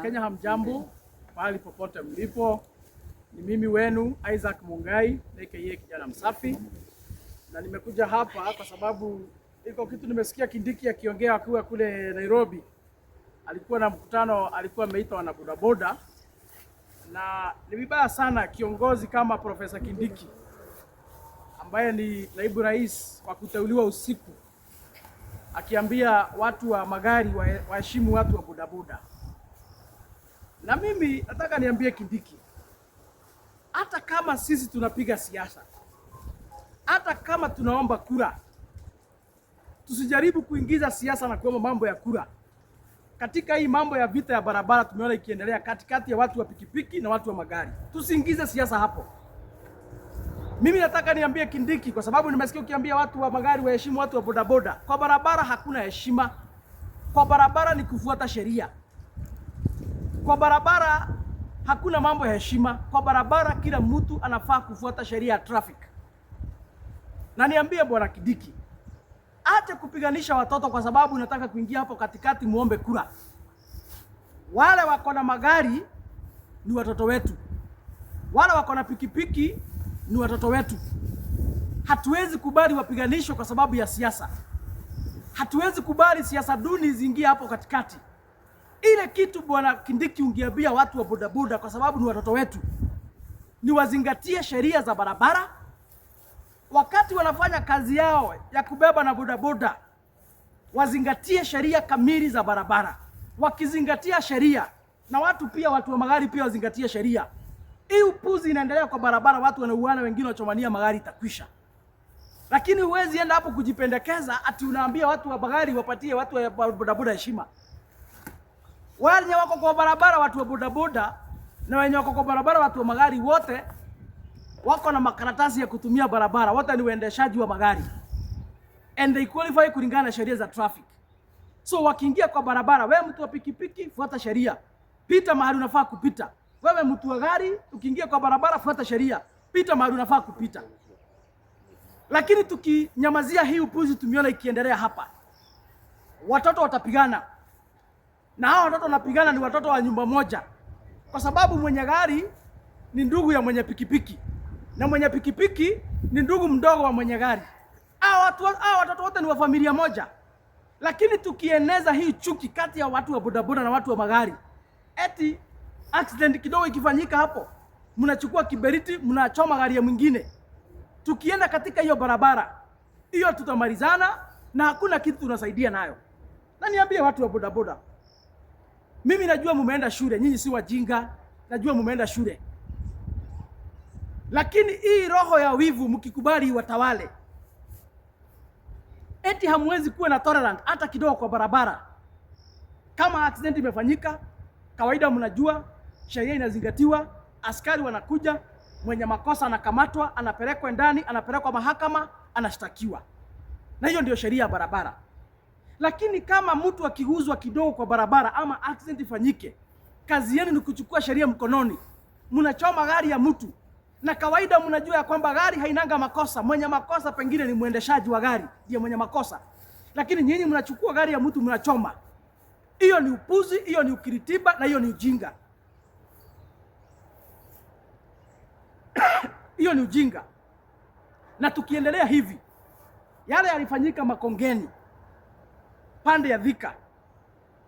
Wakenya hamjambo, mahali popote mlipo. Ni mimi wenu Isaac Mungai aka kijana msafi, na nimekuja hapa kwa sababu iko kitu nimesikia Kindiki akiongea akiwa kule Nairobi. Alikuwa na mkutano, alikuwa ameitwa na bodaboda, na ni vibaya sana kiongozi kama Profesa Kindiki ambaye ni naibu rais wa kuteuliwa usiku akiambia watu wa magari waheshimu watu wa bodaboda. Na mimi nataka niambie Kindiki, hata kama sisi tunapiga siasa, hata kama tunaomba kura, tusijaribu kuingiza siasa na kuomba mambo ya kura katika hii mambo ya vita ya barabara. Tumeona ikiendelea katikati ya watu wa pikipiki na watu wa magari. Tusiingize siasa hapo. Mimi nataka niambie Kindiki, kwa sababu nimesikia ukiambia watu wa magari waheshimu watu wa bodaboda. Kwa barabara hakuna heshima. Kwa barabara ni kufuata sheria. Kwa barabara hakuna mambo ya heshima. Kwa barabara kila mtu anafaa kufuata sheria ya traffic. Na niambie bwana Kindiki, acha kupiganisha watoto kwa sababu unataka kuingia hapo katikati muombe kura. Wale wako na magari ni watoto wetu. Wale wako na pikipiki ni watoto wetu. Hatuwezi kubali wapiganisho kwa sababu ya siasa. Hatuwezi kubali siasa duni ziingie hapo katikati. Ile kitu bwana Kindiki ungeambia watu wa bodaboda, kwa sababu ni watoto wetu, ni wazingatie sheria za barabara wakati wanafanya kazi yao ya kubeba na bodaboda. Wazingatie sheria kamili za barabara. Wakizingatia sheria, na watu pia, watu wa magari pia wazingatie sheria. Hii upuzi inaendelea kwa barabara, watu wanauana, wengine wachomania magari, itakwisha. Lakini huwezi enda hapo kujipendekeza ati unaambia watu wa magari wapatie watu wa bodaboda heshima. Wale wako kwa barabara, watu wa bodaboda, na wenye wako kwa barabara, watu wa magari, wote wako na makaratasi ya kutumia barabara. Wote ni waendeshaji wa magari, and they qualify kulingana na sheria za traffic. So wakiingia kwa barabara, wewe mtu wa pikipiki, fuata sheria, pita mahali unafaa kupita. Wewe mtu wa gari, ukiingia kwa barabara, fuata sheria, pita mahali unafaa kupita. Lakini tukinyamazia hii upuzi tumiona ikiendelea hapa, watoto watapigana. Na hao watoto wanapigana ni watoto wa nyumba moja, kwa sababu mwenye gari ni ndugu ya mwenye pikipiki, na mwenye pikipiki ni ndugu mdogo wa mwenye gari. Hao watoto wote ni wa familia moja. Lakini tukieneza hii chuki kati ya watu wa bodaboda na watu wa magari, eti accident kidogo ikifanyika hapo, mnachukua kiberiti mnachoma gari ya mwingine. Tukienda katika hiyo barabara hiyo, tutamalizana na hakuna kitu tunasaidia nayo. Na niambie watu wa bodaboda, mimi najua mumeenda shule, nyinyi si wajinga, najua mumeenda shule. Lakini hii roho ya wivu mkikubali watawale, eti hamwezi kuwa na tolerant hata kidogo kwa barabara. Kama accident imefanyika, kawaida mnajua sheria inazingatiwa, askari wanakuja, mwenye makosa anakamatwa, anapelekwa ndani, anapelekwa mahakama, anashtakiwa. Na hiyo ndio sheria ya barabara. Lakini kama mtu akiguzwa kidogo kwa barabara ama accident ifanyike, kazi yenu ni kuchukua sheria mkononi. Mnachoma gari ya mtu, na kawaida mnajua ya kwamba gari hainanga makosa. Mwenye makosa pengine ni mwendeshaji wa gari, ndiye mwenye makosa. Lakini nyinyi mnachukua gari ya mtu mnachoma. Hiyo ni upuzi, hiyo ni ukiritiba, na hiyo ni ujinga. Hiyo ni ujinga. Na tukiendelea hivi, yale yalifanyika Makongeni pande ya Thika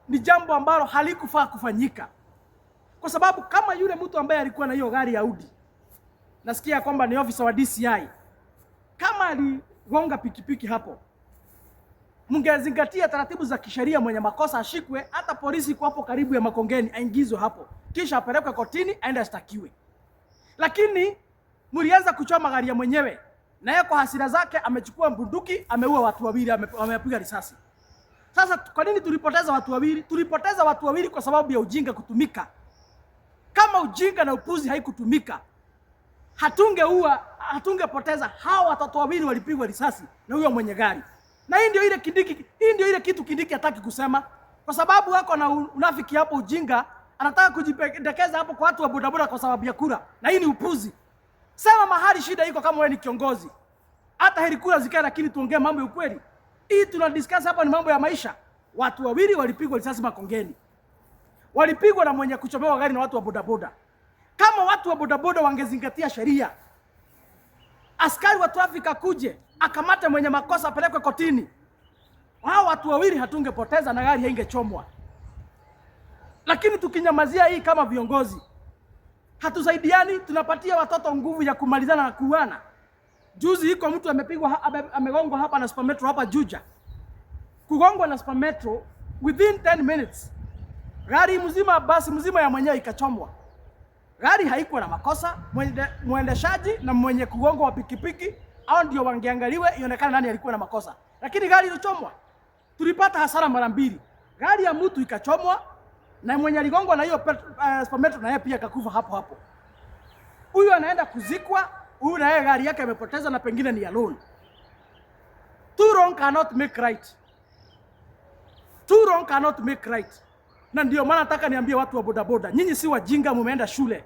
ni jambo ambalo halikufaa kufanyika. Kwa sababu kama yule mtu ambaye alikuwa na hiyo gari ya Audi, nasikia kwamba ni ofisa wa DCI, kama aligonga pikipiki hapo, mngezingatia taratibu za kisheria. Mwenye makosa ashikwe, hata polisi kwa hapo karibu ya Makongeni aingizwe hapo, kisha apelekwe kotini aende ashtakiwe. Lakini mlianza kuchoma gari ya mwenyewe, na yeye kwa hasira zake amechukua bunduki, ameua watu wawili, amepiga risasi. Sasa kwa nini tulipoteza watu wawili? Tulipoteza watu wawili kwa sababu ya ujinga kutumika. Kama ujinga na upuzi haikutumika, hatungepoteza hao watoto wawili walipigwa risasi na huyo mwenye gari. Na hii ndio ile kitu Kindiki hataki kusema, kwa sababu wako na unafiki hapo, ujinga. Anataka kujipendekeza hapo kwa watu wa bodaboda kwa sababu ya kura, na hii ni upuzi. Sema mahali shida iko. Kama wewe ni kiongozi, hata heri kura zikae, lakini tuongee mambo ya ukweli. Hii tuna discuss hapa ni mambo ya maisha. Watu wawili walipigwa risasi Makongeni. walipigwa na mwenye kuchomewa gari na watu wa bodaboda. Kama watu wa bodaboda wangezingatia sheria, askari wa traffic akuje akamate mwenye makosa apelekwe kotini, hao watu wawili hatungepoteza na gari haingechomwa. Lakini tukinyamazia hii kama viongozi, hatusaidiani, tunapatia watoto nguvu ya kumalizana na kuuana. Juzi iko mtu amepigwa, amegongwa hapa na Super Metro hapa Juja. Kugongwa na Super Metro within 10 minutes. Gari mzima, basi mzima ya mwenyewe ikachomwa. Gari haikuwa na makosa, mwendeshaji na mwenye kugongwa wa pikipiki hao ndio wangeangaliwe ionekane nani alikuwa na makosa. Lakini gari ilichomwa. Tulipata hasara mara mbili. Gari ya mtu ikachomwa na mwenye aligongwa na hiyo Super Metro na yeye pia akakufa hapo hapo. Huyu anaenda kuzikwa, huyu na yeye gari yake amepoteza na pengine ni alone. Two wrong cannot make right. Two wrong cannot make right. Na ndio maana nataka niambie watu wa bodaboda, nyinyi si wajinga, mumeenda shule.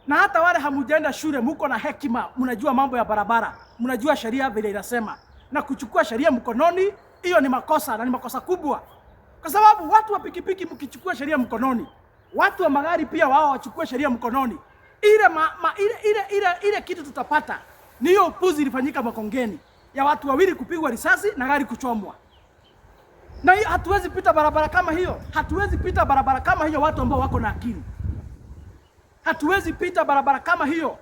Na hata wale hamujaenda shule, muko na hekima, mnajua mambo ya barabara, mnajua sheria vile inasema. Na kuchukua sheria mkononi, hiyo ni makosa na ni makosa kubwa. Kwa sababu watu wa pikipiki mkichukua sheria mkononi, watu wa magari pia wao wachukue sheria mkononi. Ile kitu tutapata ni hiyo upuzi ilifanyika Makongeni ya watu wawili kupigwa risasi na gari kuchomwa. Na hatuwezi pita barabara kama hiyo. Hatuwezi pita barabara kama hiyo watu ambao wako na akili. Hatuwezi pita barabara kama hiyo.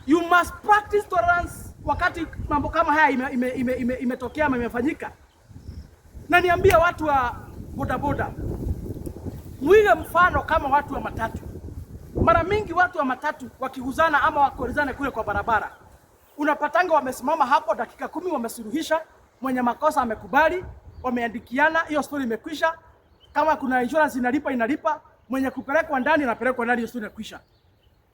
You must practice tolerance wakati mambo kama haya imetokea ama imefanyika. Na niambie watu wa bodaboda, muige mfano kama watu wa matatu. Mara mingi watu wa matatu wakiguzana ama wakorizana kule kwa barabara, unapatanga wamesimama hapo dakika 10 wamesuluhisha, mwenye makosa amekubali, wameandikiana, hiyo story imekwisha. Kama kuna insurance inalipa, mwenye kupelekwa ndani anapelekwa ndani, hiyo story imekwisha.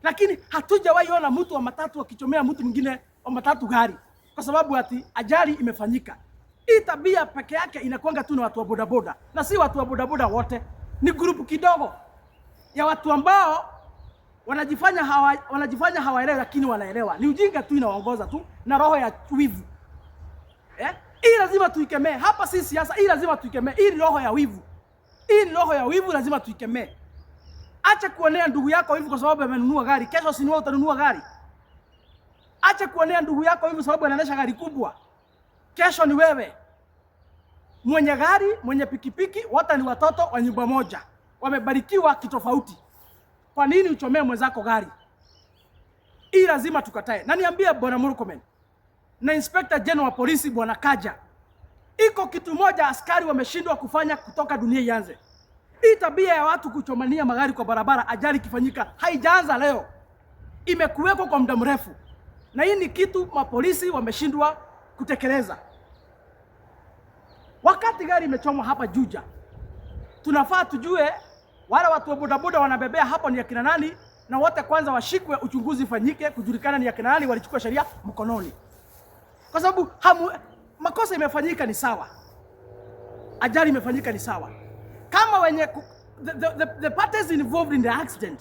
Lakini hatujawahi ona mtu wa matatu akichomea mtu mwingine wa matatu gari kwa sababu ati ajali imefanyika. Hii tabia peke yake inakuanga tu na watu wa bodaboda, na si watu wa bodaboda wote, ni grupu kidogo ya watu ambao wanajifanya hawaelewi lakini wanaelewa. Ni ujinga tu inawaongoza tu na roho ya wivu. Hii lazima tuikemee. Hapa si siasa, hii lazima tuikemee. Hii ni roho ya wivu. Hii ni roho ya wivu, lazima tuikemee. Acha kuonea ndugu yako hivi kwa sababu amenunua gari. Kesho si wewe utanunua gari. Acha kuonea ndugu yako hivi kwa sababu anaendesha gari kubwa. Kesho ni wewe. Mwenye gari, mwenye pikipiki, wote ni watoto wa nyumba moja. Wamebarikiwa kitofauti. Kwa nini uchomee mwenzako gari? Hii lazima tukatae. Na niambie Bwana Murkomen na Inspector General wa polisi Bwana Kaja, iko kitu moja askari wameshindwa kufanya kutoka dunia ianze. Hii tabia ya watu kuchomania magari kwa barabara, ajali kifanyika, haijaanza leo. Imekuweko kwa muda mrefu. Na hii ni kitu mapolisi wameshindwa kutekeleza. Wakati gari imechomwa hapa Juja, tunafaa tujue wale watu wa bodaboda wanabebea hapo ni akina nani, na wote kwanza washikwe, uchunguzi fanyike kujulikana ni akina nani walichukua sheria mkononi. Kwa sababu makosa imefanyika ni sawa, ajali imefanyika ni sawa. Kama wenye the parties involved in the accident,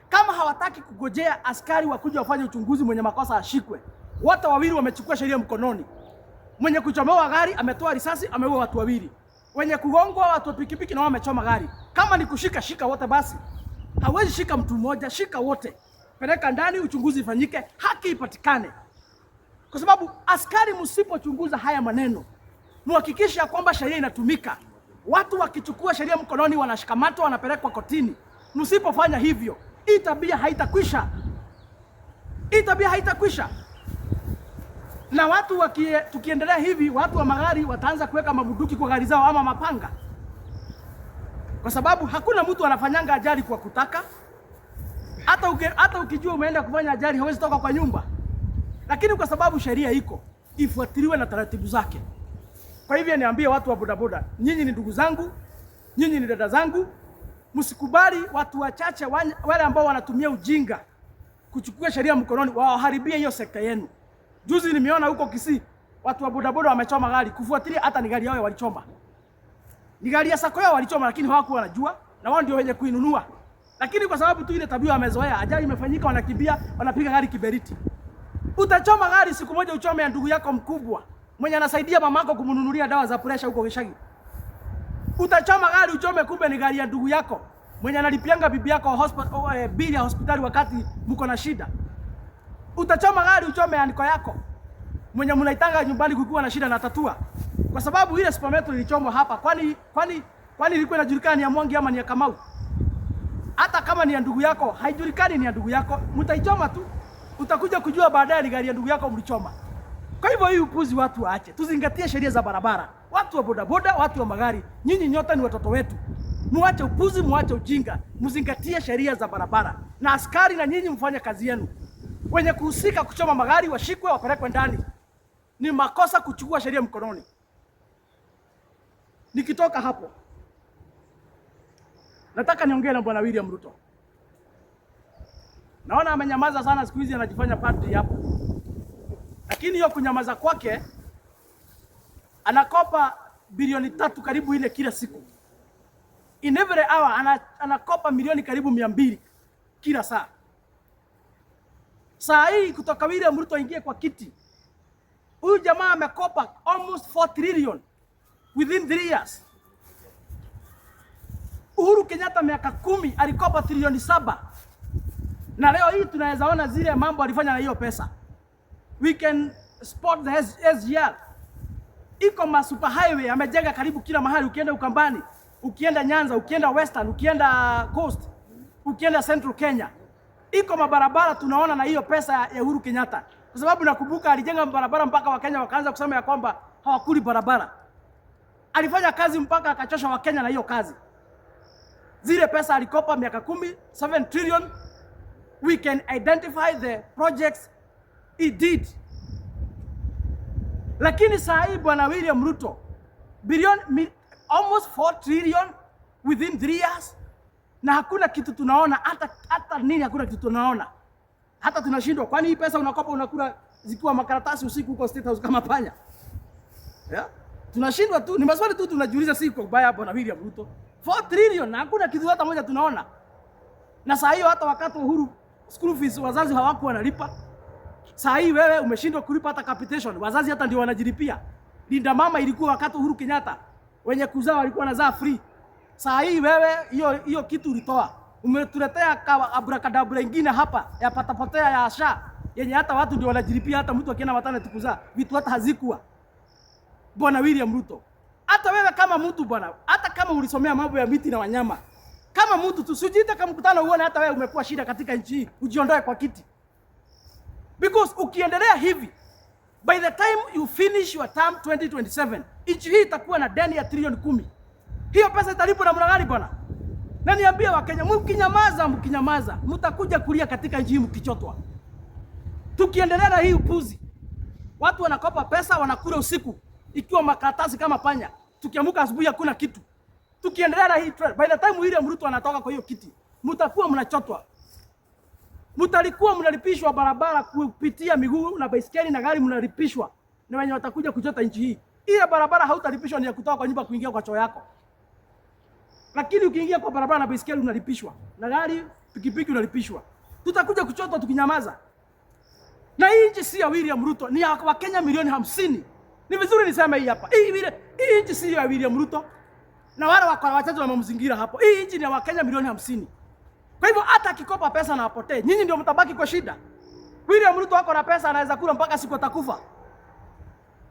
kama hawataki kugojea askari wakuja wafanye uchunguzi, mwenye makosa ashikwe. Wote wawili wamechukua sheria mkononi. Mwenye kuchomewa gari ametoa risasi, ameua watu wawili. Wenye kugongwa watu wa pikipiki na wao wamechoma gari. Kama ni kushika, shika wote basi. Hawezi shika mtu mmoja, shika wote. Peleka ndani, uchunguzi ifanyike, haki ipatikane. Kwa sababu askari msipochunguza haya maneno, muhakikisha kwamba sheria inatumika. Watu wakichukua sheria mkononi wanashikamatwa, wanapelekwa kotini. Msipofanya hivyo, hii tabia haitakwisha. Hii tabia haitakwisha. Na watu tukiendelea hivi, watu wa magari wataanza kuweka mabunduki kwa gari zao ama mapanga. Kwa sababu hakuna mtu anafanyanga ajali kwa kutaka. Hata ukijua umeenda kufanya ajali hauwezi toka kwa nyumba. Lakini kwa sababu sheria iko, ifuatiliwe na taratibu zake. Kwa hivyo niambie watu wa bodaboda, nyinyi ni ndugu zangu, nyinyi ni dada zangu, msikubali watu wachache wale ambao wanatumia ujinga kuchukua sheria mkononi waharibie hiyo sekta yenu. Juzi nimeona huko Kisii watu wa bodaboda wamechoma gari, kufuatilia hata ni gari yao walichoma. Ni gari ya sako yao walichoma, lakini hawakuwa wanajua na wao ndio wenye kuinunua. Lakini kwa sababu tu ile tabia wamezoea, ajali imefanyika wanakimbia, wanapiga gari kiberiti. Utachoma gari siku moja uchome ya ndugu yako mkubwa, mwenye anasaidia mamako kumnunulia dawa za pressure huko Gishagi. Utachoma gari uchome, kumbe ni gari ya ndugu yako mwenye analipianga bibi yako bili ya hospitali wakati mko na shida. Utachoma gari uchome andiko yako mwenye mnaitanga nyumbani kukiwa na shida na tatua. Kwa sababu ile supermetro ilichomwa hapa. Kwani ilikuwa inajulikana ni ya Mwangi ama ni ya Kamau? Hata kama ni ya ndugu yako, haijulikani ni ya ndugu yako, mtaichoma tu. Utakuja kujua baadaye ni gari ya ndugu yako mlichoma. Kwa hivyo hii upuzi watu waache. Tuzingatie sheria za barabara. Watu wa bodaboda, watu wa magari, nyinyi nyote ni watoto wetu. Muache upuzi, muache ujinga. Mzingatie sheria za barabara. Na askari na nyinyi mfanye kazi yenu. Wenye kuhusika kuchoma magari washikwe, wapelekwe ndani. Ni makosa kuchukua sheria mkononi. Nikitoka hapo, nataka niongee na Bwana William Ruto. Naona amenyamaza sana siku hizi, anajifanya padri hapo. Lakini hiyo kunyamaza kwake, anakopa bilioni 3 karibu ile kila siku. In every hour anakopa milioni karibu 200 kila saa. Saa hii kutoka William Ruto aingie kwa kiti, huyu jamaa amekopa almost 4 trillion within 3 years. Uhuru Kenyatta miaka 10 alikopa trilioni 7. Na leo hii tunaweza ona zile mambo alifanya na hiyo pesa. We can spot the SGR. Iko ma super highway amejenga karibu kila mahali, ukienda Ukambani, ukienda Nyanza, ukienda Western, ukienda Coast, ukienda Central Kenya. Iko mabarabara tunaona na hiyo pesa ya Uhuru Kenyatta. Kwa sababu nakumbuka alijenga barabara mpaka Wakenya wakaanza kusema ya kwamba hawakuli barabara. Alifanya kazi mpaka akachosha Wakenya na hiyo kazi. Zile pesa alikopa miaka 10, 7 trillion. We can identify the projects he did. Lakini saa hii Bwana William Ruto, almost 4 trillion within 3 years. Na hakuna kitu tunaona, hata nini hakuna kitu tunaona. Hata tunashindwa, kwani hii pesa unakopa unakula zikiwa makaratasi usiku huko State House kama panya? Yeah? Tunashindwa tu, ni maswali tu tunajiuliza, si kwa baya Bwana William Ruto. 4 trillion na hakuna kitu hata moja tunaona. Na saa hiyo hata wakati Uhuru school fees wazazi hawakuwa wanalipa. Saa hii wewe umeshindwa kulipa hata capitation, wazazi hata ndio wanajilipia. Linda mama ilikuwa wakati Uhuru Kenyatta, wenye kuzaa walikuwa wanazaa free. Saa hii wewe hiyo kitu ulitoa. Umetuletea abrakadabra ingine hapa ya patapotea ya SHA yenye hata watu ndio wanajilipia, hata mtu akienda maternity kuzaa vitu hata hazikuwa. Bwana William Ruto, hata wewe kama mtu bwana, hata kama ulisomea mambo ya miti na wanyama, kama mtu tusijite kama mkutano uone hata wewe umekuwa shida katika nchi hii, ujiondoe kwa kiti. Because ukiendelea hivi, by the time you finish your term 2027, nchi hii itakuwa na deni ya trilioni 10. Hiyo pesa italipwa na mnagani bwana? Na niambie Wakenya, mkinyamaza, mtakuja kulia katika nchi hii mkichotwa. Tukiendelea na hii upuzi, watu wanakopa pesa wanakula usiku ikiwa makaratasi kama panya. Tukiamuka asubuhi hakuna kitu. Tukiendelea na hii trend, by the time William Ruto anatoka kwa hiyo kiti, mtakuwa mnachotwa. Mtalikuwa mnalipishwa barabara kupitia miguu na baiskeli na gari mnalipishwa. Na wenye watakuja kuchota nchi hii. Ile barabara hautalipishwa ni ya kutoka kwa nyumba kuingia kwa choo yako. Lakini ukiingia kwa barabara na baiskeli unalipishwa. Na gari, pikipiki unalipishwa. Tutakuja kuchotwa tukinyamaza. Na hii nchi si ya William Ruto, ni ya Wakenya milioni 50. Ni vizuri niseme hii hapa. Hii nchi si ya William Ruto. Na wale wachache wamemzingira hapo. Hii nchi ni ya Wakenya milioni 50. Kwa hivyo hata akikopa pesa na apotee, nyinyi ndio mtabaki kwa shida. William Ruto wako na pesa anaweza kula mpaka siku atakufa.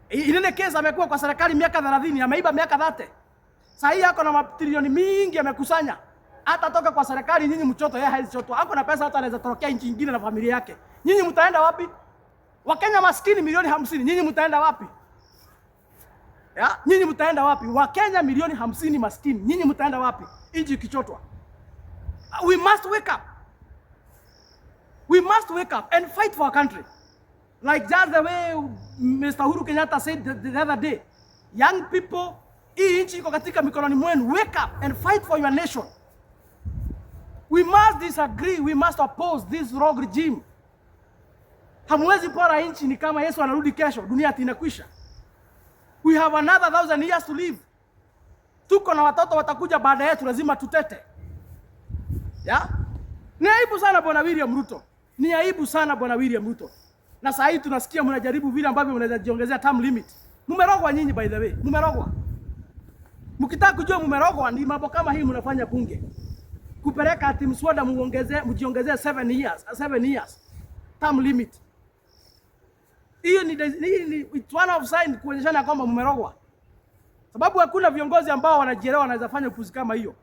Ile kesa amekuwa kwa serikali miaka 30, ameiba miaka 30. Sasa hii yako na matrilioni mingi amekusanya. Hata toka kwa serikali nyinyi mchoto, yeye haichoto. Hako na pesa hata anaweza torokea nchi nyingine na familia yake. Nyinyi mtaenda wapi? Wakenya maskini milioni 50, nyinyi mtaenda wapi? Ya, nyinyi mtaenda wapi? Wakenya milioni 50 maskini, nyinyi mtaenda wapi? Nchi ikichotwa. We must wake up. We must wake up and fight for our country. Like just the way Mr. Uhuru Kenyatta said the other day. Young people, hii nchi iko katika mikononi mwenu. Wake up and fight for your nation. We must disagree. We must oppose this rogue regime. Hamwezi pora nchi ni kama Yesu anarudi kesho, dunia inakwisha. We have another 1000 years to live. Tuko na watoto watakuja baada yetu, lazima tutete. Ya? Ni aibu sana Bwana William Ruto. Ni aibu sana Bwana William Ruto. Na sasa hivi tunasikia mnajaribu vile ambavyo mnaweza jiongezea term limit. Mmerogwa nyinyi by the way. Mmerogwa. Mkitaka kujua mmerogwa, ni mambo kama hii mnafanya bunge. Kupeleka ati mswada mjiongezee 7 years term limit. Hiyo ni it's one of sign kuonyeshana kwamba mmerogwa. Sababu hakuna viongozi ambao wanajielewa wanaweza fanya upuzi kama hiyo.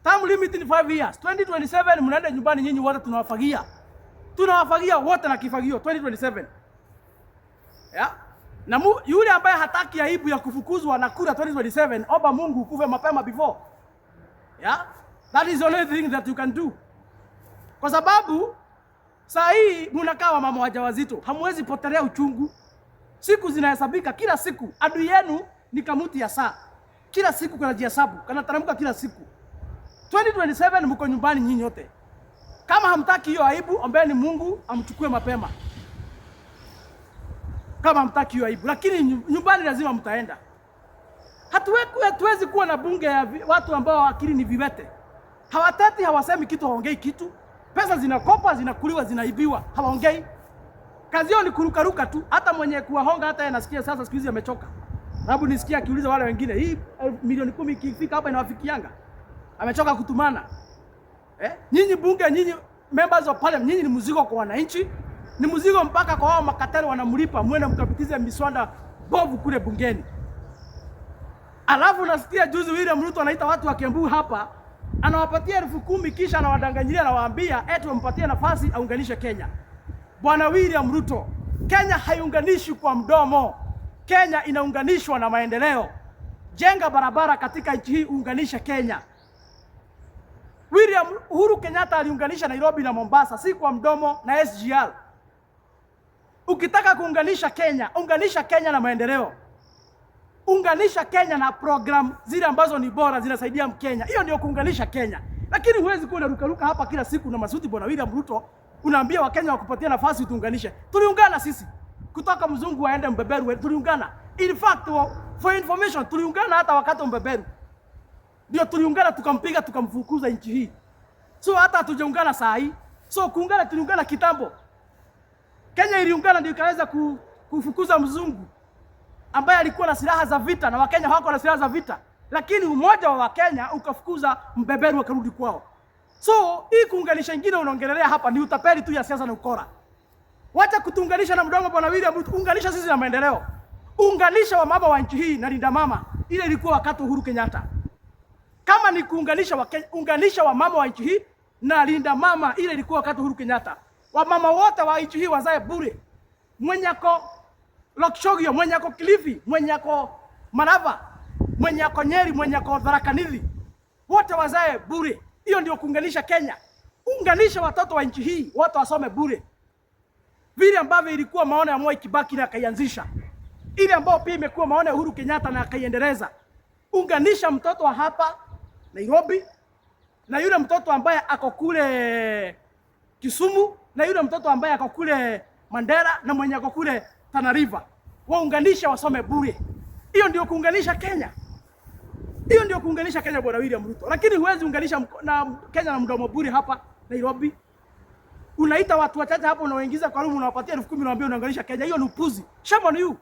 Term limit ni 5 years. 2027 mnaenda nyumbani nyinyi wote tunawafagia. Tunawafagia wote na kifagio 2027. Yeah. Na yule ambaye hataki aibu ya kufukuzwa na kura 2027, omba Mungu ukufe mapema before. Yeah? That is the only thing that you can do. Kwa sababu saa hii mnakaa wa mama wajawazito, hamwezi potelea uchungu. Siku zinahesabika kila siku. Adui yenu ni kamuti ya saa. Kila siku kuna jihesabu, kanataramuka kila siku. 2027 mko nyumbani nyinyi yote. Kama hamtaki hiyo aibu, ombeni Mungu amchukue mapema. Kama hamtaki hiyo aibu, lakini nyumbani lazima mtaenda. Hatuwezi kuwa na bunge ya watu ambao akili ni viwete. Hawateti, hawasemi kitu, hawaongei kitu. Pesa zinakopa, zinakuliwa, zinaibiwa, hawaongei. Kazi yao ni kurukaruka tu. Hata mwenye kuwahonga hata yanasikia sasa siku hizi amechoka. Sababu nisikia akiuliza wale wengine, hii milioni 10 ikifika hapa inawafikianga. Amechoka kutumana. Nyinyi bunge, nyinyi members of parliament, nyinyi ni mzigo kwa wananchi. Ni mzigo mpaka kwa wao makatari wanamlipa, muende mkapitize miswada bovu kule bungeni. Alafu nasikia juzi William Ruto anaita watu wa Kiambu hapa, anawapatia 10,000 kisha anawadanganyilia, anawaambia eti wampatie nafasi aunganishe Kenya. Bwana William Ruto, Kenya haiunganishi kwa mdomo. Kenya inaunganishwa na maendeleo. Jenga barabara katika nchi hii, uunganishe Kenya. Uhuru Kenyatta aliunganisha Nairobi na Mombasa, si kwa mdomo na SGR. Ukitaka kuunganisha Kenya, unganisha Kenya na maendeleo. Unganisha Kenya na program zile ambazo ni bora zinasaidia Mkenya. Hiyo ndio kuunganisha Kenya. Lakini huwezi kuwa unarukaruka hapa kila siku na masuti Bwana William Ruto, unaambia Wakenya wakupatia nafasi tuunganishe. Tuliungana sisi. Kutoka mzungu aende mbeberu, tuliungana. In fact, for information, tuliungana hata wakati mbeberu. Ndio tuliungana tukampiga tukamfukuza nchi hii. So hata hatujaungana saa hii. So kuungana tuliungana kitambo. Kenya iliungana ndio ikaweza kufukuza mzungu ambaye alikuwa na silaha za vita, na Wakenya hawako na silaha za vita. Lakini umoja wa Wakenya ukafukuza mbeberu wakarudi kwao. So hii kuunganisha ingine unaongelelea hapa ni utapeli tu ya siasa na ukora. Wacha kutuunganisha na mdomo Bwana William Ruto, unganisha sisi na maendeleo. Unganisha wa mama wa nchi hii na linda mama. Ile ilikuwa wakati Uhuru Kenyatta. Kama ni kuunganisha unganisha wa mama wa nchi hii na linda mama, ile ilikuwa wakati Uhuru Kenyatta. Wa mama wote wa nchi hii wazae bure. Mwenyako Lokshogio, mwenyako Kilifi, mwenyako Marava, mwenyako Nyeri, mwenyako Tharaka Nithi. Wote wazae bure. Hiyo ndio kuunganisha Kenya. Unganisha watoto wa nchi hii, wote wasome bure. Vile ambavyo ilikuwa maono ya Moi Kibaki na akaianzisha. Ile ambayo pia imekuwa maono ya Uhuru Kenyatta na akaiendeleza. Unganisha mtoto wa hapa Nairobi na yule mtoto ambaye ako kule Kisumu na yule mtoto ambaye ako kule Mandera na mwenye ako kule Tana River. Waunganisha wasome bure. Hiyo ndio kuunganisha Kenya. Hiyo ndio kuunganisha Kenya Bwana William Ruto. Lakini huwezi unganisha na Kenya na mdomo bure hapa Nairobi. Unaita watu wachache hapo unaoingiza kwa rumu unawapatia 10,000 unawaambia unaunganisha Kenya. Hiyo ni upuzi. Shame on you.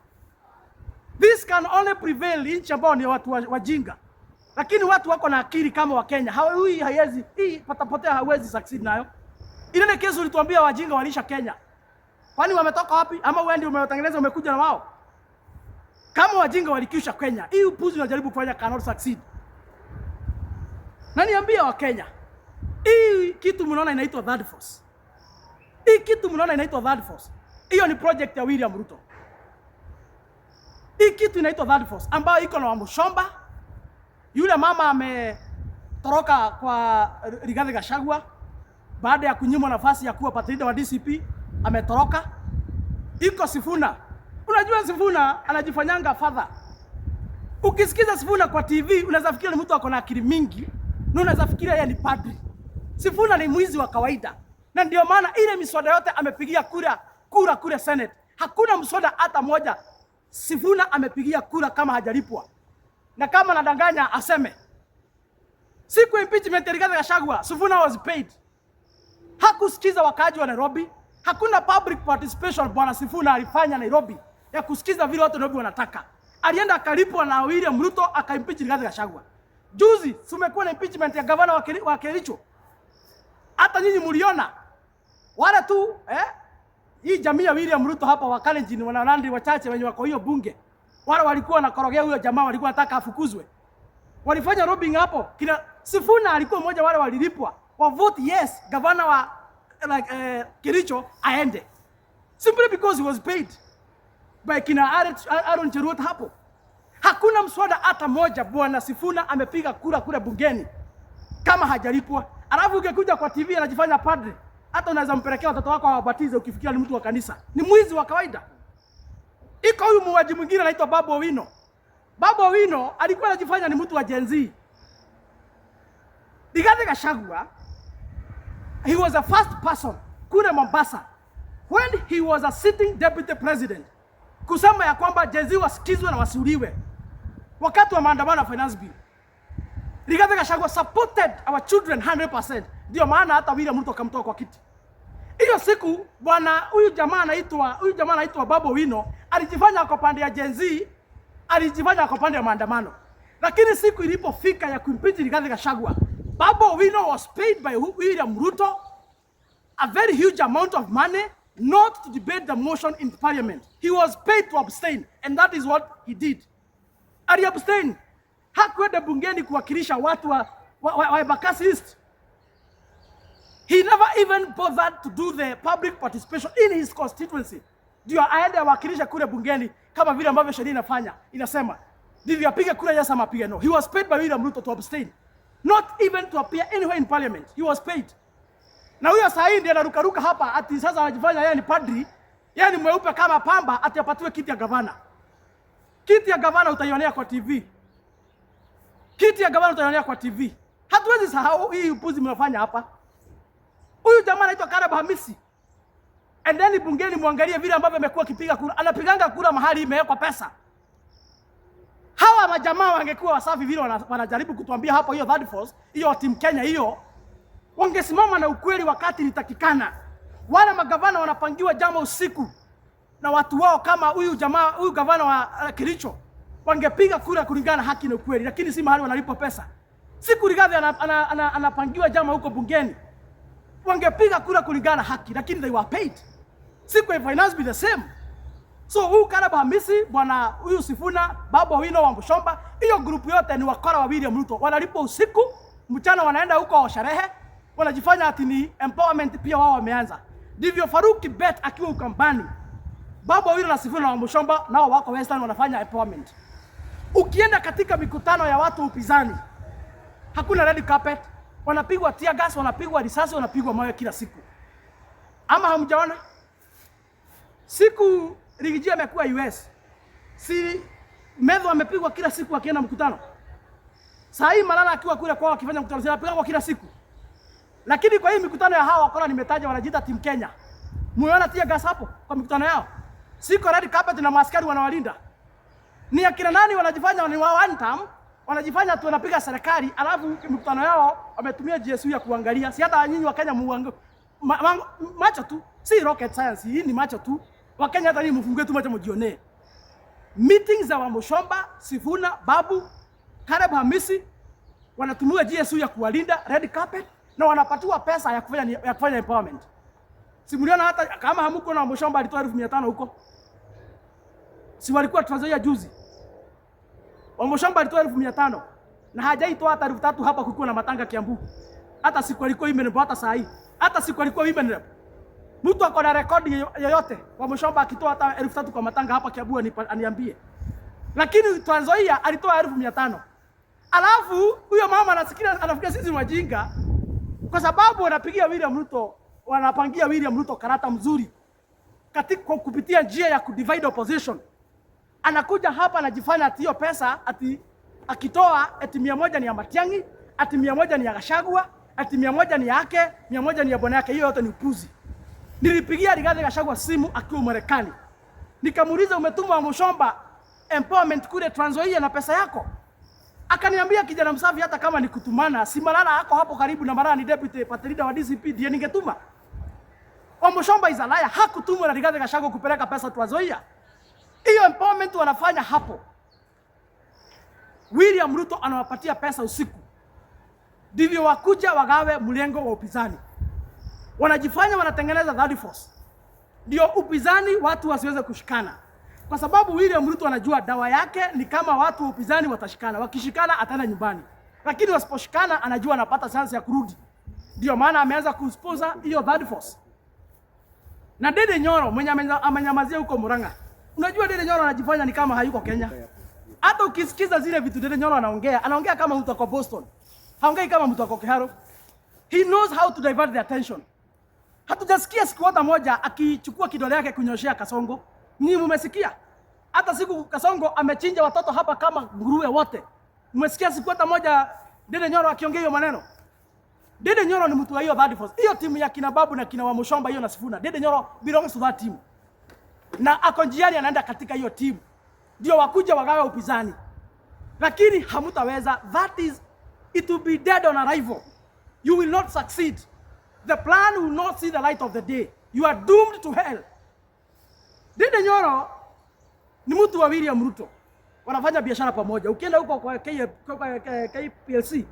This can only prevail inchi ambao ni watu wajinga. Lakini watu wako na akili kama wa Kenya. Hawezi hii patapotea hawezi succeed nayo. Ile kesi ulituambia wajinga walisha Kenya. Kwani wametoka wapi? Ama wewe ndio umewatengeneza umekuja na wao? Kama wajinga walikisha Kenya, hii upuzi unajaribu kufanya cannot succeed. Na niambia wa Kenya, hii kitu mnaona inaitwa third force. Hii kitu mnaona inaitwa third force. Hiyo ni project ya William Ruto. Hii kitu inaitwa third force ambayo iko na Wamushomba. Yule mama ametoroka kwa Rigathi Gachagua baada ya kunyimwa nafasi ya kuwa patrida wa DCP, ametoroka. Iko Sifuna. Unajua Sifuna anajifanyanga father. Ukisikiza Sifuna kwa TV unaweza fikiria ni mtu ako na akili mingi, na unaweza fikiria yeye ni padri. Sifuna ni mwizi wa kawaida. Na ndio maana ile miswada yote amepigia kura kule Senate. Hakuna mswada hata moja Sifuna amepigia kura kama hajalipwa. Na kama nadanganya aseme. Siku impeachment ya Rigathi Gachagua, Sifuna was paid. Hakusikiza wakaji wa Nairobi. Hakuna public participation Bwana Sifuna alifanya Nairobi ya kusikiza vile watu Nairobi wanataka. alienda akalipwa na William Ruto akaimpeach Rigathi Gachagua. Juzi tumekuwa na impeachment ya gavana wa Kericho. Hata nyinyi mliona wale tu hii jamii ya William Ruto hapa wa Kalenjin wanalandi wachache wenye wako hiyo bunge. Wale walikuwa wanakorogea huyo jamaa, walikuwa wanataka afukuzwe. Walifanya lobbying hapo. Kina Sifuna alikuwa mmoja wale walilipwa. Wa vote yes, gavana wa Kericho aende. Simply because he was paid by kina Aaron Cheruiyot hapo. Hakuna mswada hata moja bwana Sifuna amepiga kura kule bungeni kama hajalipwa. Alafu ukikuja kwa TV anajifanya padre. Hata unaweza mpelekea watoto wako wabatize ukifikia ni mtu wa kanisa. Ni mwizi wa kawaida. Iko huyu muuaji mwingine anaitwa Babu Owino. Babu Owino alikuwa anajifanya ni mtu wa Gen Z. Rigathi Gachagua, he was the first person kule Mombasa when he was a sitting deputy president kusema ya kwamba Gen Z wasikizwe na wasiuliwe wakati wa maandamano ya finance bill. Rigathi Gachagua supported our children 100%. Ndio maana hata William Ruto akamtoa kwa kiti. Hiyo siku bwana huyu jamaa anaitwa Babu Owino alijifanya kwa pande ya Gen Z, alijifanya kwa pande ya maandamano. Lakini siku ilipofika ya kuimpeach Rigathi Gachagua, Babu Owino was paid by William Ruto a very huge amount of money not to debate the motion in parliament. He was paid to abstain, and that is what he did. Ali abstain. Hakwenda bungeni kuwakilisha watu wa Embakasi East. He never even bothered to do the public participation in his constituency. Ndio aende awakilisha kule bungeni kama vile ambavyo sheria inafanya. Inasema, ndivyo apige kura yes ama apige no. He was paid by William Ruto to abstain. Not even to appear anywhere in parliament. He was paid. Na huyo saa hii ndiye anarukaruka hapa ati sasa anajifanya yeye ni padri, yeye ni mweupe kama pamba, ati apatiwe kiti ya gavana. Kiti ya gavana utaionea kwa TV. Kiti ya gavana utaionea kwa TV. Hatuwezi sahau hii upuzi mnafanya hapa. Huyu jamaa anaitwa Caleb Hamisi. And then bungeni muangalie vile ambavyo amekuwa kipiga kura. Anapiganga kura mahali imewekwa pesa. Hawa majamaa wangekuwa wasafi vile wanajaribu kutuambia hapa hiyo third force, hiyo team Kenya hiyo. Wangesimama na ukweli wakati litakikana. Wale magavana wanapangiwa jambo usiku na watu wao kama huyu jamaa, huyu gavana wa Kericho. Wangepiga kura kulingana haki na ukweli, lakini si mahali wanalipwa pesa. Siku Rigathi anapangiwa jambo huko bungeni. Wangepiga kura kulingana haki, lakini they were paid. Siku ya finance be the same. So huyu Caleb Hamisi, bwana huyu Sifuna, Babu Owino wa Mbushomba, hiyo grupu yote ni wakora wa William Ruto. Wanalipwa usiku, mchana wanaenda huko sherehe, wanajifanya ati ni empowerment pia wao wameanza. Ndivyo Farouk Kibet akiwa Ukambani. Babu Owino na Sifuna wa Mbushomba nao wako Western wanafanya empowerment. Ukienda katika mikutano ya watu upinzani, hakuna red carpet. Wanapigwa tear gas, wanapigwa risasi, wanapigwa mawe kila siku. Ama hamjaona? Siku Rigiji amekuwa US. Si Medho amepigwa kila siku akienda mkutano. Saa hii Malala akiwa kule kwao akifanya mkutano, anapigwa kila siku. Lakini kwa hii mikutano ya hawa wakora nimetaja wanajiita team Kenya. Muona tear gas hapo kwa mikutano yao. Siko red carpet na maaskari wanawalinda. Ni akina nani wanajifanya ni wa one time? Wanajifanya tu wanapiga serikali, alafu mikutano yao wametumia GSU ya kuangalia. Si hata nyinyi wa Kenya macho tu, si rocket science, hii ni macho tu. Wa Kenya hata nyinyi mfungue tu macho mjione. Meetings za Mbushomba, Sifuna, Babu, Caleb Hamisi wanatumia GSU ya kuwalinda, red carpet, na wanapatiwa pesa ya kufanya empowerment. Simuliona hata kama hamuko na Mbushomba alitoa 1500 huko. Si walikuwa Tanzania juzi. Mbushomba alitoa 1500 na hajaitoa hata 3000 hapa kulikuwa na matanga Kiambu. Hata siku alikuwa imenebo hata saa hii. Hata siku alikuwa imenebo. Mtu ako na rekodi yoyote Mbushomba akitoa hata 3000 kwa matanga hapa Kiambu aniambie. Lakini Tanzania alitoa 1500. Alafu huyo mama anafikiria sisi wajinga kwa sababu wanapigia William Ruto, wanapangia William Ruto karata mzuri katika kupitia njia ya kudivide opposition. Anakuja hapa anajifanya ati hiyo pesa ati akitoa ati 100 ni ya Matiang'i, ati 100 ni ya Gachagua, ati 100 ni yake, 100 ni ya bwana yake. Hiyo yote ni upuzi. Nilipigia Rigathi Gachagua simu akiwa Marekani. Nikamuuliza umetuma Mbushomba empowerment kule Trans Nzoia na pesa yako? Akaniambia kijana msafi hata kama ni kutumana, si Malala hako hapo karibu na Malala ni deputy party leader wa DCP ndiye ningetuma. Mbushomba is a liar, hakutumwa na Rigathi Gachagua kupeleka pesa Trans Nzoia. Hiyo empowerment wanafanya hapo. William Ruto anawapatia pesa usiku, ndivyo wakuja wagawe mlengo wa upinzani. Wanajifanya wanatengeneza third force, ndio upinzani watu wasiweze kushikana, kwa sababu William Ruto anajua dawa yake ni kama watu wa upinzani watashikana. Wakishikana ataenda nyumbani, lakini wasiposhikana anajua anapata chance ya kurudi. Ndio maana ameanza kusponsor hiyo third force. Na Ndindi Nyoro mwenye amenyamazia huko Murang'a, unajua Ndindi Nyoro anajifanya ni kama hayuko Kenya. Hata ukisikiza zile vitu Ndindi Nyoro anaongea kama mtu ako Boston, haongei kama mtu ako Kiharu. He knows how to divert the attention. Hatujasikia siku hata moja akichukua kidole yake kunyoshea Kasongo. Nyinyi mmesikia? Hata siku Kasongo amechinja watoto hapa kama nguruwe wote. Mmesikia siku hata moja Ndindi Nyoro akiongea hiyo maneno? Ndindi Nyoro ni mtu wa hiyo third force. Hiyo timu ya kina Babu na kina Wamushomba hiyo na Sifuna. Ndindi Nyoro belongs to that team. Na ako njiani anaenda katika hiyo timu. Ndio wakuja wagawe upinzani. Lakini hamutaweza. That is, it will be dead on arrival. You will not succeed. The plan will not see the light of the day. You are doomed to hell. Ndindi Nyoro ni mtu wa William Ruto. Wanafanya biashara pamoja. Ukienda huko kwa KPLC,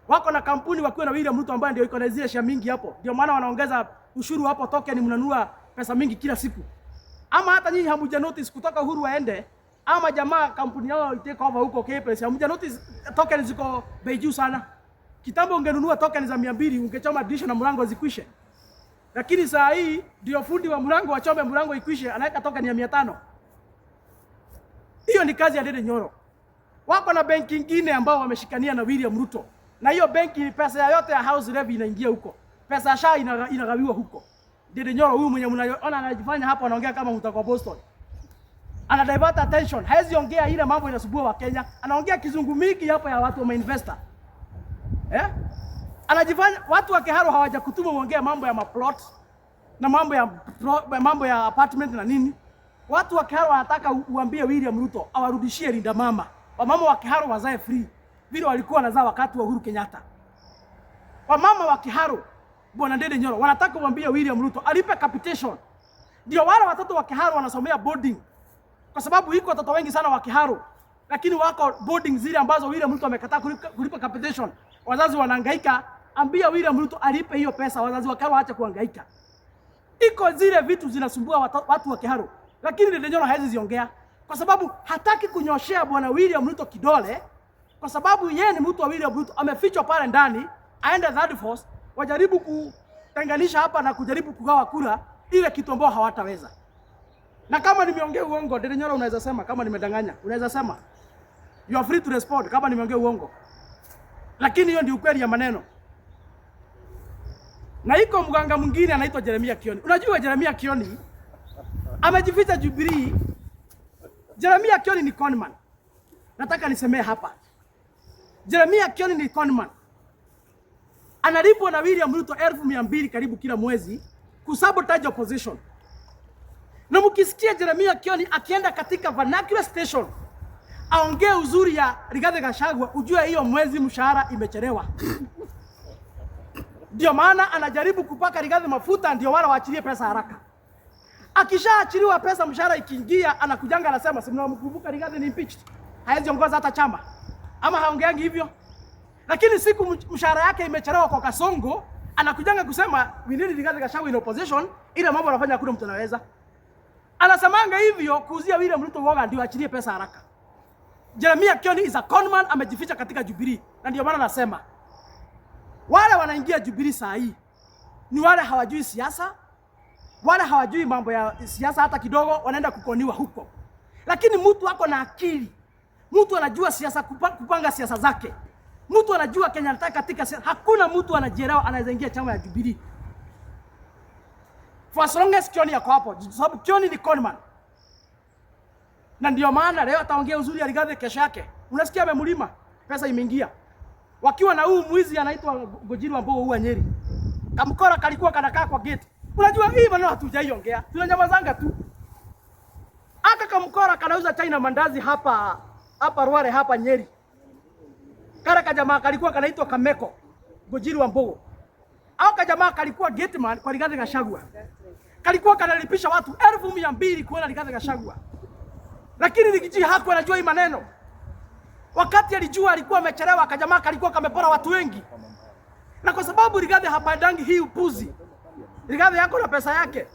wako na kampuni wakiwa na William Ruto ambaye ndio iko na zile share mingi hapo. Ndio maana wanaongeza ushuru hapo, token mnanunua pesa mingi kila siku. Ama hata nyinyi hamuja notice kutoka Uhuru waende, ama jamaa kampuni yao itake over huko KPLC, hamuja notice token ziko bei juu sana. Kitambo ungenunua token za 200 ungechoma dirisha na mlango zikwishe. Lakini saa hii ndio fundi wa mlango achome mlango ikwishe, anaweka token ya 500. Hiyo ni kazi ya Ndindi Nyoro. Wako na benki nyingine ambao wameshikania na William Ruto. Na hiyo benki pesa yote ya house levy inaingia huko. Pesa ya SHA inagawiwa huko. Ndindi Nyoro huyu mwenye mnaona anajifanya hapo anaongea kama mtu kwa Boston. Ana divert attention. Haezi ongea ile mambo inasumbua wa Kenya. Anaongea kizungu mingi hapa ya watu wa investor. Anajifanya watu wa Kiharu hawajakutuma uongee mambo ya maplot na mambo ya apartment na nini. Watu wa Kiharu wanataka uambie William Ruto awarudishie linda mama. Wamama wa Kiharu wazae free vile walikuwa wanazaa wakati wa Uhuru Kenyatta. Wamama wa Kiharu bwana Ndindi Nyoro wanataka uambie William Ruto alipe capitation. Ndio wale watoto wa Kiharu wanasomea boarding. Kwa sababu iko watoto wengi sana wa Kiharu, lakini wako boarding zile ambazo William Ruto amekataa kulipa capitation. Wazazi wanahangaika, ambia William Ruto alipe hiyo pesa, wazazi wa Kiharu waache kuhangaika. Iko zile vitu zinasumbua watu wa Kiharu, lakini Ndindi Nyoro hawezi ziongea kwa sababu hataki kunyoshea bwana William Ruto kidole, kwa sababu yeye ni mtu wa William Ruto, amefichwa pale ndani, aende third force, wajaribu kutenganisha hapa na kujaribu kugawa kura, ile kitu ambao hawataweza. Na kama nimeongea uongo, Ndindi Nyoro unaweza sema, kama nimedanganya unaweza sema. You are free to respond kama nimeongea uongo. Lakini hiyo ndio ukweli ya maneno. Na iko mganga mwingine anaitwa Jeremiah Kioni. Unajua Jeremiah Kioni amejificha Jubilee. Jeremiah Kioni ni conman. Nataka nisemee hapa. Jeremiah Kioni ni conman. Analipwa na William Ruto 200,000 karibu kila mwezi kusabotage opposition. Na mkisikia Jeremiah Kioni akienda katika vernacular station aongee uzuri ya Rigathi Gachagua, ujue hiyo mwezi mshahara imechelewa. Ndio maana anajaribu kupaka Rigathi mafuta ndio wala waachilie pesa haraka. Akishaachiliwa pesa mshahara ikiingia anakujanga anasema si mnamkumbuka Rigathi ni impeached. Haezi ongoza hata chama. Ama haongeangi hivyo. Lakini siku mshahara yake imechelewa kwa Kasongo, anakujanga kusema we need Rigathi Gachagua in opposition, ile mambo anafanya hakuna mtu anaweza. Anasemanga hivyo kuuzia William Ruto woga ndio aachilie pesa haraka. Jeremiah Kioni is a conman, amejificha katika Jubilee. Na ndio maana nasema wale wanaingia Jubilee saa hii ni wale hawajui siasa, wale hawajui mambo ya siasa hata kidogo, wanaenda kukoniwa huko. Lakini mtu wako na akili, mtu anajua siasa, kupanga siasa zake, mtu anajua Kenya anataka katika siasa. Hakuna mtu anajielewa anaweza ingia chama ya Jubilee. For as long as Kioni yako hapo, sababu Kioni ni conman. Na ndio maana leo ataongea uzuri ya Rigathi kesho yake. Unasikia amemlima, pesa imeingia. Wakiwa na huu mwizi anaitwa Gojiri wa Mbogo huwa Nyeri. Kamkora kalikuwa kanakaa kwa gate. Unajua hii maneno hatujaiongea. Tunanyamazanga tu. Aka kamkora kanauza China mandazi hapa Ruare hapa Nyeri. Kara kajamaa kalikuwa kanaitwa Kameko, Gojiri wa Mbogo. Au kajamaa kalikuwa gateman kwa Rigathi Gachagua. Kalikuwa kanalipisha watu 200,000 kuona Rigathi Gachagua. Lakini Rigiji hakuwa anajua hii maneno. Wakati alijua alikuwa amechelewa, akajamaa kalikuwa kamepora watu wengi. Na kwa sababu Rigathi hapandangi hii upuzi. Rigathi yako na pesa yake.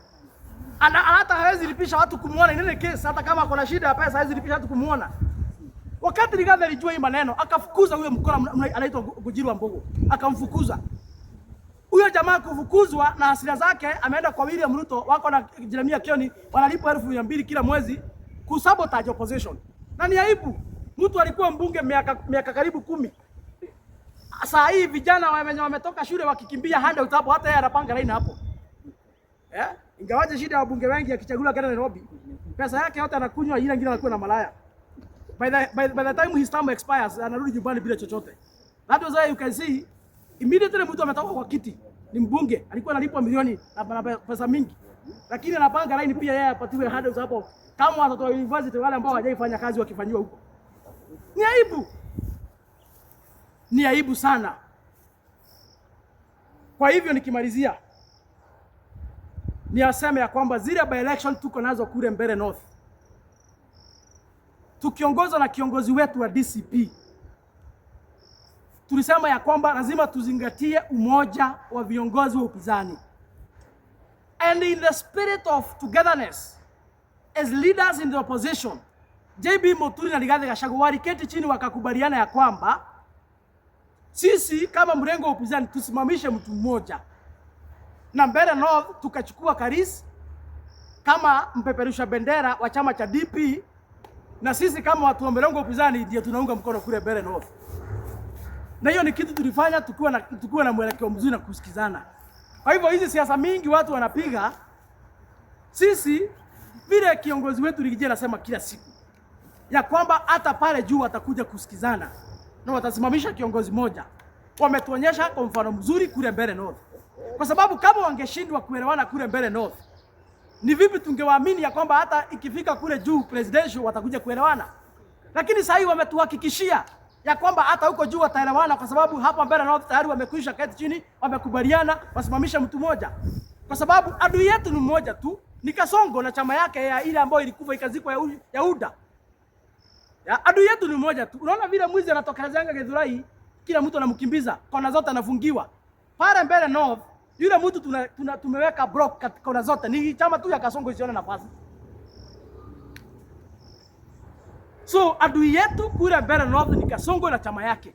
Hata hawezi lipisha watu kumuona ile kesi, hata kama kuna shida ya pesa hawezi lipisha watu kumuona. Wakati Rigathi alijua hii maneno, akafukuza huyo mkora anaitwa Gujiri wa Mbogo. Akamfukuza. Huyo jamaa kufukuzwa na hasira zake ameenda kwa William Ruto, wako na Jeremia Kioni wanalipwa 2,000 kila mwezi kusabotage opposition. Na ni aibu. Mtu alikuwa mbunge miaka karibu 10. Saa hii vijana wametoka shule wakikimbia handout hapo, hata yeye anapanga line hapo. Ingawaje shida ya wabunge wengi akichaguliwa kwenda Nairobi, pesa yake yote anakunywa, ile nyingine anakuwa na malaya. By the time his term expires, anarudi nyumbani bila chochote. That was why you can see immediately mtu ametoka kwa kiti, ni mbunge, alikuwa analipwa milioni na pesa mingi. Lakini anapanga line pia yeye apatiwe handouts hapo kama watoto wa university wale ambao hawajaifanya kazi wakifanywa huko. Ni aibu. Ni aibu sana. Kwa hivyo nikimalizia, ni aseme ya kwamba zile by election tuko nazo kule Mbeere North, tukiongozwa na kiongozi wetu wa DCP, tulisema ya kwamba lazima tuzingatie umoja wa viongozi wa upinzani. And in the spirit of togetherness as leaders in the opposition, JB Muturi na Rigathi Gachagua waliketi chini wakakubaliana ya kwamba sisi kama mrengo wa upinzani tusimamishe mtu mmoja. Na Mbeere North tukachukua Karis kama mpeperusha bendera wa chama cha DP, na sisi kama watu wa mrengo wa upinzani ndio tunaunga mkono kule Mbeere North. Na hiyo ni kitu tulifanya tukiwa na mwelekeo mzuri na kusikizana. Kwa hivyo hizi siasa mingi watu wanapiga, sisi vile kiongozi wetu Rigije anasema kila siku ya kwamba hata pale juu watakuja kusikizana na watasimamisha kiongozi moja. Wametuonyesha kwa mfano mzuri kule Mbeere North. Kwa sababu kama wangeshindwa kuelewana kule Mbeere North, ni vipi tungewaamini ya kwamba hata ikifika kule juu presidential watakuja kuelewana? Lakini sasa hivi wametuhakikishia ya kwamba hata huko juu wataelewana, kwa sababu hapa Mbeere North tayari wamekwisha keti chini, wamekubaliana wasimamisha mtu mmoja. Kwa sababu adui yetu ni mmoja tu, ni Kasongo na chama yake ya ile ambayo ilikufa ikazikwa ya UDA. Ya adui yetu ni mmoja tu. Unaona vile mwizi anatokelezanga Githurai, kila mtu anamkimbiza, kona zote anafungiwa. Pale Mbeere North yule mtu tumeweka block katika kona zote, ni chama tu ya Kasongo isione nafasi. So adui yetu kule Mbeere North ni Kasongo na chama yake.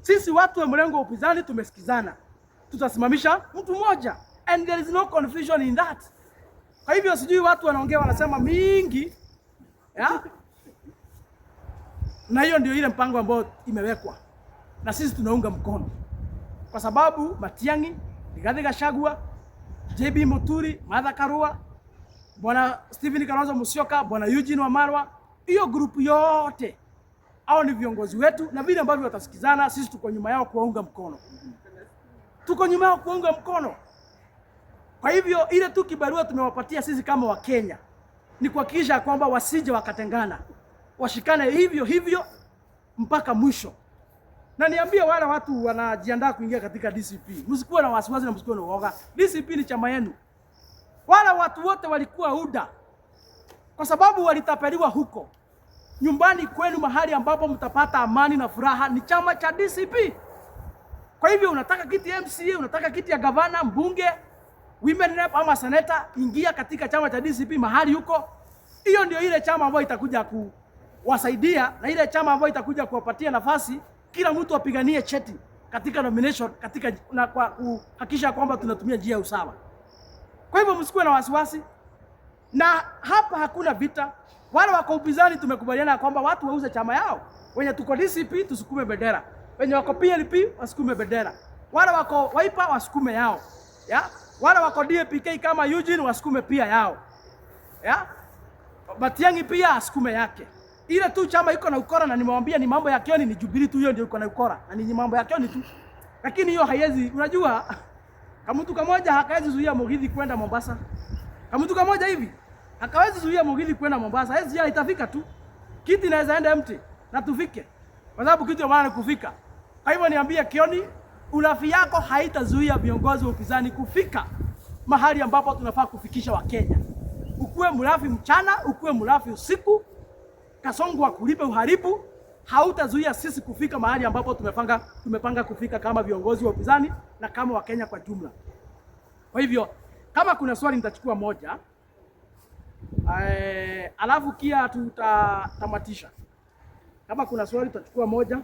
Sisi watu wa mrengo wa upinzani tumesikizana, tutasimamisha mtu mmoja, and there is no confusion in that. Kwa hivyo sijui watu wanaongea wanasema mingi ya? Na hiyo ndio ile mpango ambao imewekwa, na sisi tunaunga mkono, kwa sababu Matiang'i, Rigathi Gachagua, JB Muturi, Martha Karua, Bwana Stephen Kalonzo Musyoka, Bwana Eugene Wamalwa, hiyo grupu yote hao ni viongozi wetu, na vile ambavyo watasikizana sisi tuko nyuma yao kuwaunga mkono. Tuko nyuma yao kuwaunga mkono. Kwa hivyo ile tu kibarua tumewapatia sisi kama wa Kenya ni kuhakikisha kwamba wasije wakatengana, washikane hivyo hivyo mpaka mwisho. Na niambie wale watu wanajiandaa kuingia katika DCP, msikuwe na wasiwasi na msikuwe na uoga. DCP ni chama yenu. Wala watu wote walikuwa UDA kwa sababu walitapeliwa huko. Nyumbani kwenu, mahali ambapo mtapata amani na furaha, ni chama cha DCP. Kwa hivyo unataka kiti ya MCA, unataka kiti ya gavana, mbunge, women rep ama senator, ingia katika chama cha DCP mahali huko. Hiyo ndio ile chama ambayo itakuja kuwasaidia, na ile chama ambayo itakuja kuwapatia nafasi kila mtu apiganie cheti katika nomination, katika na kwa kuhakikisha kwamba tunatumia njia ya usawa. Kwa hivyo msikuwe na wasiwasi, na hapa hakuna vita. Wale wako upinzani tumekubaliana kwamba watu wauze chama yao. Wenye tuko DCP tusukume bendera, wenye wako PLP wasukume bendera, wale wako Wiper wasukume yao, ya wale wako DAPK kama Eugene wasukume pia yao, ya Matiang'i pia asukume yake. Ile tu chama iko na ukora, na nimewambia ni mambo ya Kioni, ni Jubilee tu hiyo ndio iko na ukora, na ni mambo ya Kioni tu. Lakini hiyo haiwezi, unajua kama mtu kimoja hakawezi zuia Mugithi kwenda Mombasa. Kama mtu kimoja hivi hakawezi zuia Mugithi kwenda Mombasa. Hizi itafika tu. Kiti inaweza enda empty na tufike. Kwa sababu kitu ya maana kufika. Kwa hivyo niambia Kioni, ulafi yako haitazuia viongozi wa upinzani kufika mahali ambapo tunafaa kufikisha Wakenya. Ukuwe mlafi mchana, ukuwe mlafi usiku, Kasongo akulipe uharibu, hautazuia sisi kufika mahali ambapo tumepanga kufika kama viongozi wa upinzani na kama Wakenya kwa jumla. Kwa hivyo kama kuna swali nitachukua moja, alafu kia tutatamatisha. Kama kuna swali tutachukua moja.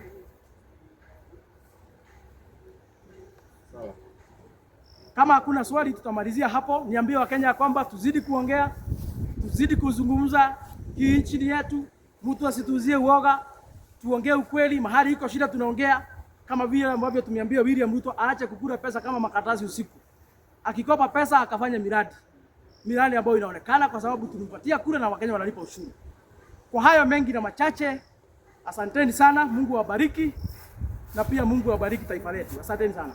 Kama hakuna swali tutamalizia hapo. Niambie Wakenya kwamba tuzidi kuongea, tuzidi kuzungumza. Hii nchi yetu, mtu asituzie uoga, tuongee ukweli. Mahali iko shida tunaongea, kama vile ambavyo tumeambia William Ruto aache kukula pesa kama makatazi usiku. Akikopa pesa akafanya miradi ambayo inaonekana, kwa sababu tulimpatia kura na Wakenya wanalipa ushuru. Kwa hayo mengi na machache, asanteni sana. Mungu awabariki na pia Mungu awabariki taifa letu. Asanteni sana.